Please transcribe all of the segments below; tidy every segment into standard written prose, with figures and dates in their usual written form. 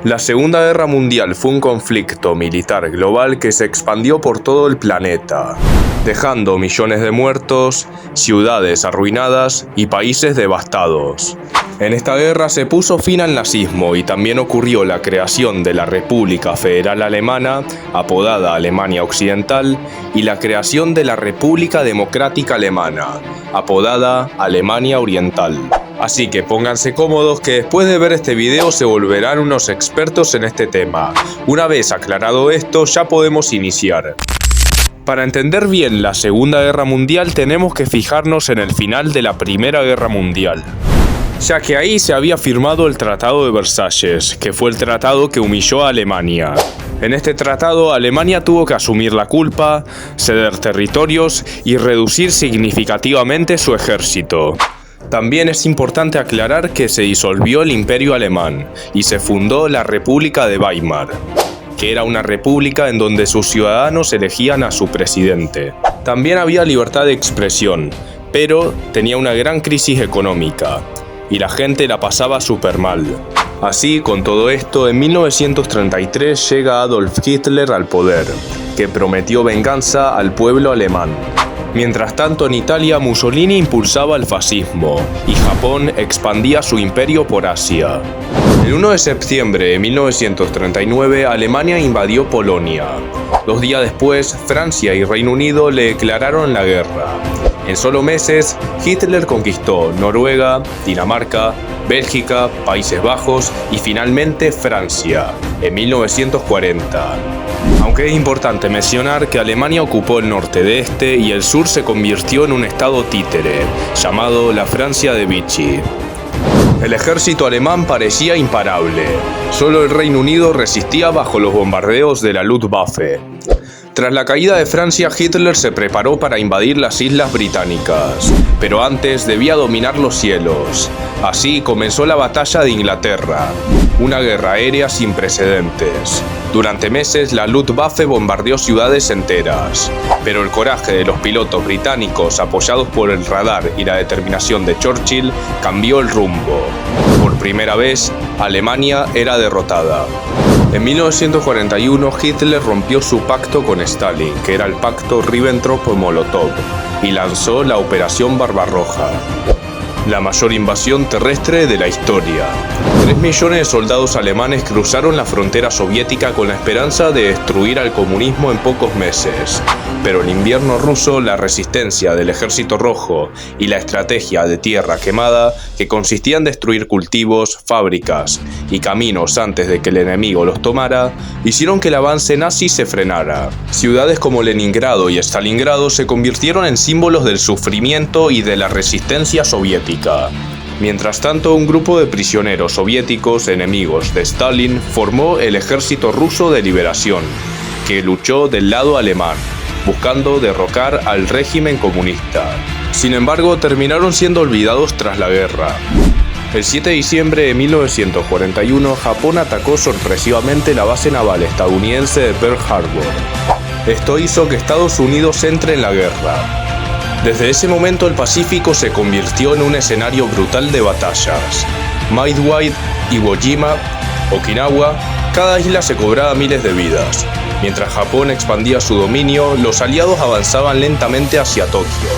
La Segunda Guerra Mundial fue un conflicto militar global que se expandió por todo el planeta, dejando millones de muertos, ciudades arruinadas y países devastados. En esta guerra se puso fin al nazismo y también ocurrió la creación de la República Federal Alemana, apodada Alemania Occidental, y la creación de la República Democrática Alemana, apodada Alemania Oriental. Así que pónganse cómodos que después de ver este video se volverán unos expertos en este tema. Una vez aclarado esto, ya podemos iniciar. Para entender bien la Segunda Guerra Mundial tenemos que fijarnos en el final de la Primera Guerra Mundial, ya que ahí se había firmado el Tratado de Versalles, que fue el tratado que humilló a Alemania. En este tratado, Alemania tuvo que asumir la culpa, ceder territorios y reducir significativamente su ejército. También es importante aclarar que se disolvió el Imperio Alemán y se fundó la República de Weimar, que era una república en donde sus ciudadanos elegían a su presidente. También había libertad de expresión, pero tenía una gran crisis económica y la gente la pasaba súper mal. Así, con todo esto, en 1933 llega Adolf Hitler al poder, que prometió venganza al pueblo alemán. Mientras tanto, en Italia, Mussolini impulsaba el fascismo y Japón expandía su imperio por Asia. El 1 de septiembre de 1939, Alemania invadió Polonia. 2 días después, Francia y Reino Unido le declararon la guerra. En solo meses, Hitler conquistó Noruega, Dinamarca, Bélgica, Países Bajos y finalmente Francia, en 1940. Aunque es importante mencionar que Alemania ocupó el norte de este y el sur se convirtió en un estado títere, llamado la Francia de Vichy. El ejército alemán parecía imparable. Solo el Reino Unido resistía bajo los bombardeos de la Luftwaffe. Tras la caída de Francia, Hitler se preparó para invadir las islas británicas, pero antes debía dominar los cielos. Así comenzó la Batalla de Inglaterra, una guerra aérea sin precedentes. Durante meses, la Luftwaffe bombardeó ciudades enteras, pero el coraje de los pilotos británicos, apoyados por el radar y la determinación de Churchill, cambió el rumbo. Por primera vez, Alemania era derrotada. En 1941, Hitler rompió su pacto con Stalin, que era el pacto Ribbentrop-Molotov, y lanzó la Operación Barbarroja, la mayor invasión terrestre de la historia. 3 millones de soldados alemanes cruzaron la frontera soviética con la esperanza de destruir al comunismo en pocos meses. Pero el invierno ruso, la resistencia del Ejército Rojo y la estrategia de tierra quemada, que consistía en destruir cultivos, fábricas y caminos antes de que el enemigo los tomara, hicieron que el avance nazi se frenara. Ciudades como Leningrado y Stalingrado se convirtieron en símbolos del sufrimiento y de la resistencia soviética. Mientras tanto, un grupo de prisioneros soviéticos enemigos de Stalin formó el Ejército Ruso de Liberación, que luchó del lado alemán, buscando derrocar al régimen comunista. Sin embargo, terminaron siendo olvidados tras la guerra. El 7 de diciembre de 1941, Japón atacó sorpresivamente la base naval estadounidense de Pearl Harbor. Esto hizo que Estados Unidos entre en la guerra. Desde ese momento el Pacífico se convirtió en un escenario brutal de batallas. Midway, Iwo Jima, Okinawa, cada isla se cobraba miles de vidas. Mientras Japón expandía su dominio, los aliados avanzaban lentamente hacia Tokio,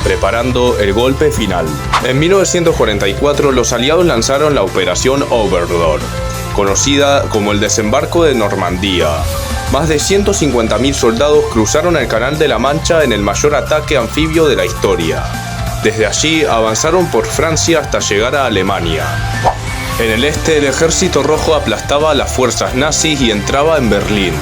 preparando el golpe final. En 1944 los aliados lanzaron la Operación Overlord, conocida como el desembarco de Normandía. Más de 150.000 soldados cruzaron el Canal de la Mancha en el mayor ataque anfibio de la historia. Desde allí avanzaron por Francia hasta llegar a Alemania. En el este, el Ejército Rojo aplastaba a las fuerzas nazis y entraba en Berlín.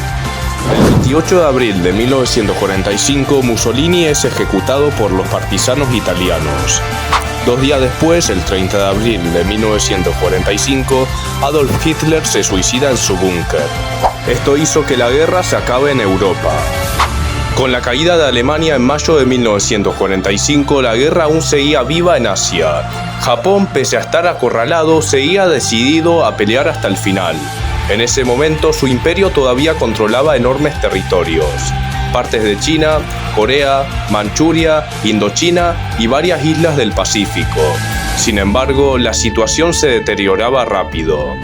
El 28 de abril de 1945, Mussolini es ejecutado por los partisanos italianos. 2 días después, el 30 de abril de 1945, Adolf Hitler se suicida en su búnker. Esto hizo que la guerra se acabe en Europa. Con la caída de Alemania en mayo de 1945, la guerra aún seguía viva en Asia. Japón, pese a estar acorralado, seguía decidido a pelear hasta el final. En ese momento, su imperio todavía controlaba enormes territorios. Partes de China, Corea, Manchuria, Indochina y varias islas del Pacífico. Sin embargo, la situación se deterioraba rápido.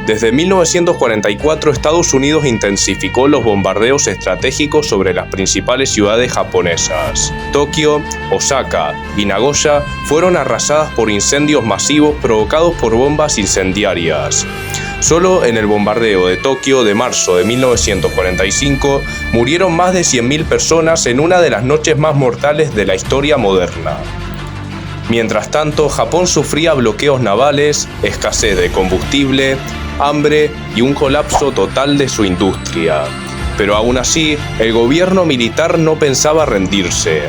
Desde 1944, Estados Unidos intensificó los bombardeos estratégicos sobre las principales ciudades japonesas. Tokio, Osaka y Nagoya fueron arrasadas por incendios masivos provocados por bombas incendiarias. Solo en el bombardeo de Tokio de marzo de 1945 murieron más de 100.000 personas en una de las noches más mortales de la historia moderna. Mientras tanto, Japón sufría bloqueos navales, escasez de combustible, hambre y un colapso total de su industria. Pero aún así, el gobierno militar no pensaba rendirse.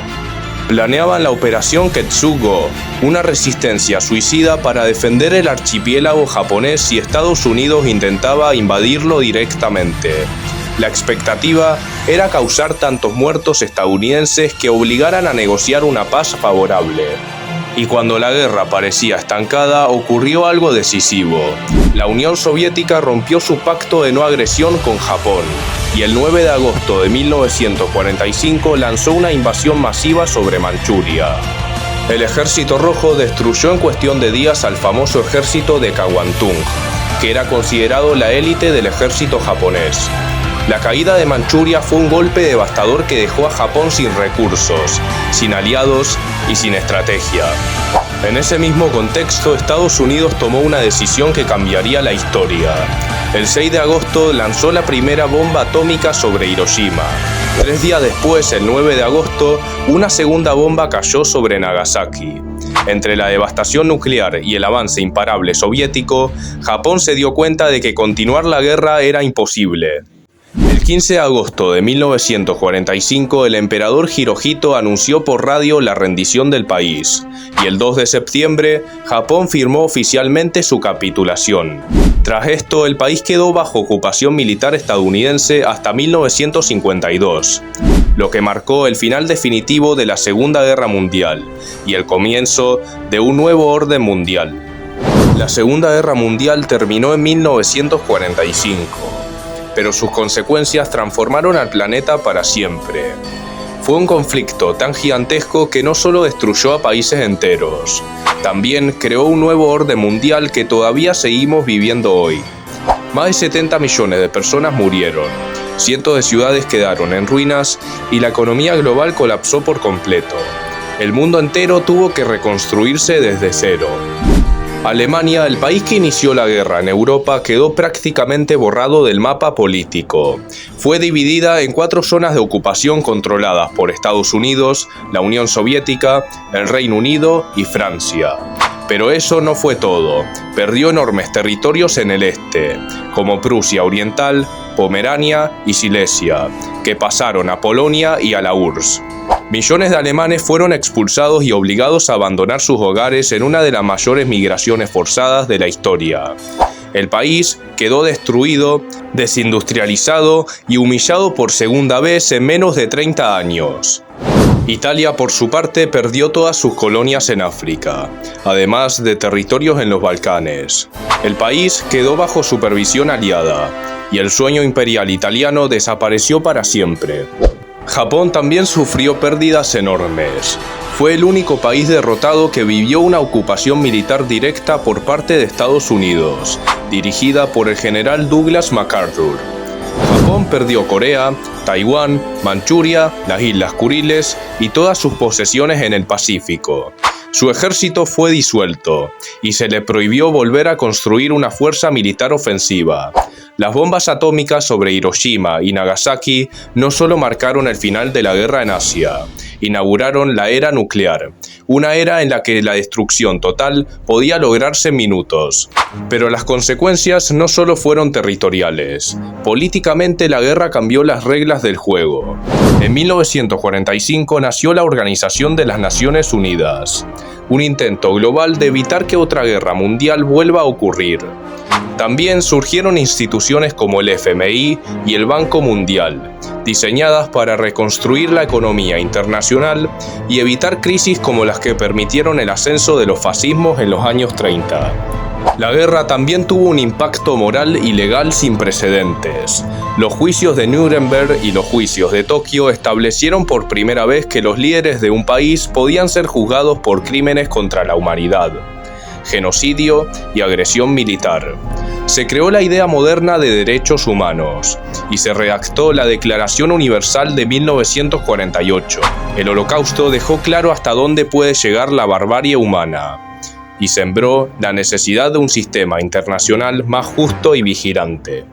Planeaban la Operación Ketsugo, una resistencia suicida para defender el archipiélago japonés si Estados Unidos intentaba invadirlo directamente. La expectativa era causar tantos muertos estadounidenses que obligaran a negociar una paz favorable. Y cuando la guerra parecía estancada, ocurrió algo decisivo. La Unión Soviética rompió su pacto de no agresión con Japón, y el 9 de agosto de 1945 lanzó una invasión masiva sobre Manchuria. El Ejército Rojo destruyó en cuestión de días al famoso ejército de Kwantung, que era considerado la élite del ejército japonés. La caída de Manchuria fue un golpe devastador que dejó a Japón sin recursos, sin aliados y sin estrategia. En ese mismo contexto, Estados Unidos tomó una decisión que cambiaría la historia. El 6 de agosto lanzó la primera bomba atómica sobre Hiroshima. 3 días después, el 9 de agosto, una segunda bomba cayó sobre Nagasaki. Entre la devastación nuclear y el avance imparable soviético, Japón se dio cuenta de que continuar la guerra era imposible. El 15 de agosto de 1945, el emperador Hirohito anunció por radio la rendición del país, y el 2 de septiembre, Japón firmó oficialmente su capitulación. Tras esto, el país quedó bajo ocupación militar estadounidense hasta 1952, lo que marcó el final definitivo de la Segunda Guerra Mundial y el comienzo de un nuevo orden mundial. La Segunda Guerra Mundial terminó en 1945. Pero sus consecuencias transformaron al planeta para siempre. Fue un conflicto tan gigantesco que no solo destruyó a países enteros, también creó un nuevo orden mundial que todavía seguimos viviendo hoy. Más de 70 millones de personas murieron, cientos de ciudades quedaron en ruinas y la economía global colapsó por completo. El mundo entero tuvo que reconstruirse desde cero. Alemania, el país que inició la guerra en Europa, quedó prácticamente borrado del mapa político. Fue dividida en 4 zonas de ocupación controladas por Estados Unidos, la Unión Soviética, el Reino Unido y Francia. Pero eso no fue todo. Perdió enormes territorios en el este, como Prusia Oriental, Pomerania y Silesia, que pasaron a Polonia y a la URSS. Millones de alemanes fueron expulsados y obligados a abandonar sus hogares en una de las mayores migraciones forzadas de la historia. El país quedó destruido, desindustrializado y humillado por segunda vez en menos de 30 años. Italia, por su parte, perdió todas sus colonias en África, además de territorios en los Balcanes. El país quedó bajo supervisión aliada, y el sueño imperial italiano desapareció para siempre. Japón también sufrió pérdidas enormes. Fue el único país derrotado que vivió una ocupación militar directa por parte de Estados Unidos, dirigida por el general Douglas MacArthur. Japón perdió Corea, Taiwán, Manchuria, las Islas Kuriles y todas sus posesiones en el Pacífico. Su ejército fue disuelto y se le prohibió volver a construir una fuerza militar ofensiva. Las bombas atómicas sobre Hiroshima y Nagasaki no solo marcaron el final de la guerra en Asia, inauguraron la era nuclear, una era en la que la destrucción total podía lograrse en minutos. Pero las consecuencias no solo fueron territoriales. Políticamente, la guerra cambió las reglas del juego. En 1945 nació la Organización de las Naciones Unidas, un intento global de evitar que otra guerra mundial vuelva a ocurrir. También surgieron instituciones como el FMI y el Banco Mundial, diseñadas para reconstruir la economía internacional y evitar crisis como las que permitieron el ascenso de los fascismos en los años 30. La guerra también tuvo un impacto moral y legal sin precedentes. Los juicios de Nuremberg y los juicios de Tokio establecieron por primera vez que los líderes de un país podían ser juzgados por crímenes contra la humanidad, genocidio y agresión militar. se creó la idea moderna de derechos humanos y se redactó la Declaración Universal de 1948. El Holocausto dejó claro hasta dónde puede llegar la barbarie humana y sembró la necesidad de un sistema internacional más justo y vigilante.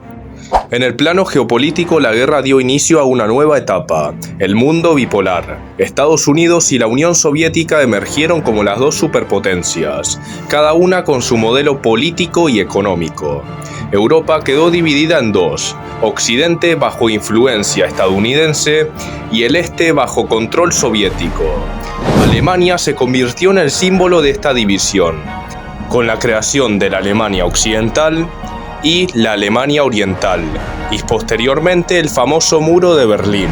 En el plano geopolítico, la guerra dio inicio a una nueva etapa, el mundo bipolar. Estados Unidos y la Unión Soviética emergieron como las dos superpotencias, cada una con su modelo político y económico. Europa quedó dividida en dos, Occidente bajo influencia estadounidense y el Este bajo control soviético. Alemania se convirtió en el símbolo de esta división, con la creación de la Alemania Occidental y la Alemania Oriental, y posteriormente el famoso Muro de Berlín.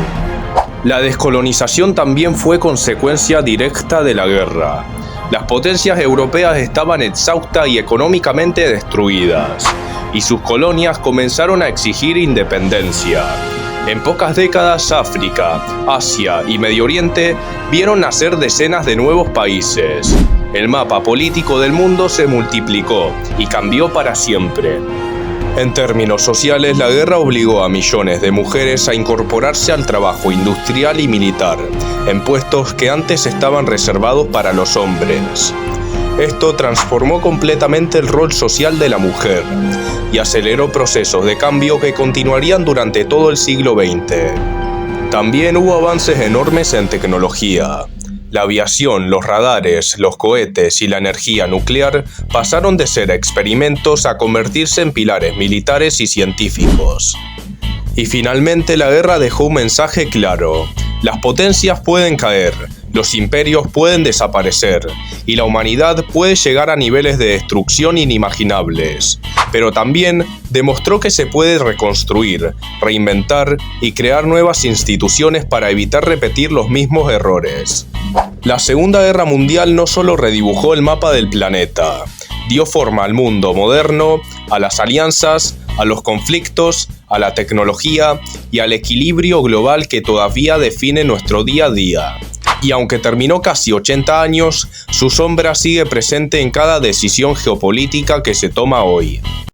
La descolonización también fue consecuencia directa de la guerra. Las potencias europeas estaban exhaustas y económicamente destruidas, y sus colonias comenzaron a exigir independencia. En pocas décadas, África, Asia y Medio Oriente vieron nacer decenas de nuevos países. El mapa político del mundo se multiplicó y cambió para siempre. En términos sociales, la guerra obligó a millones de mujeres a incorporarse al trabajo industrial y militar, en puestos que antes estaban reservados para los hombres. Esto transformó completamente el rol social de la mujer y aceleró procesos de cambio que continuarían durante todo el siglo XX. También hubo avances enormes en tecnología. La aviación, los radares, los cohetes y la energía nuclear pasaron de ser experimentos a convertirse en pilares militares y científicos. Y finalmente la guerra dejó un mensaje claro: las potencias pueden caer, los imperios pueden desaparecer y la humanidad puede llegar a niveles de destrucción inimaginables. Pero también demostró que se puede reconstruir, reinventar y crear nuevas instituciones para evitar repetir los mismos errores. La Segunda Guerra Mundial no solo redibujó el mapa del planeta, dio forma al mundo moderno, a las alianzas, a los conflictos, a la tecnología y al equilibrio global que todavía define nuestro día a día. Y aunque terminó casi 80 años, su sombra sigue presente en cada decisión geopolítica que se toma hoy.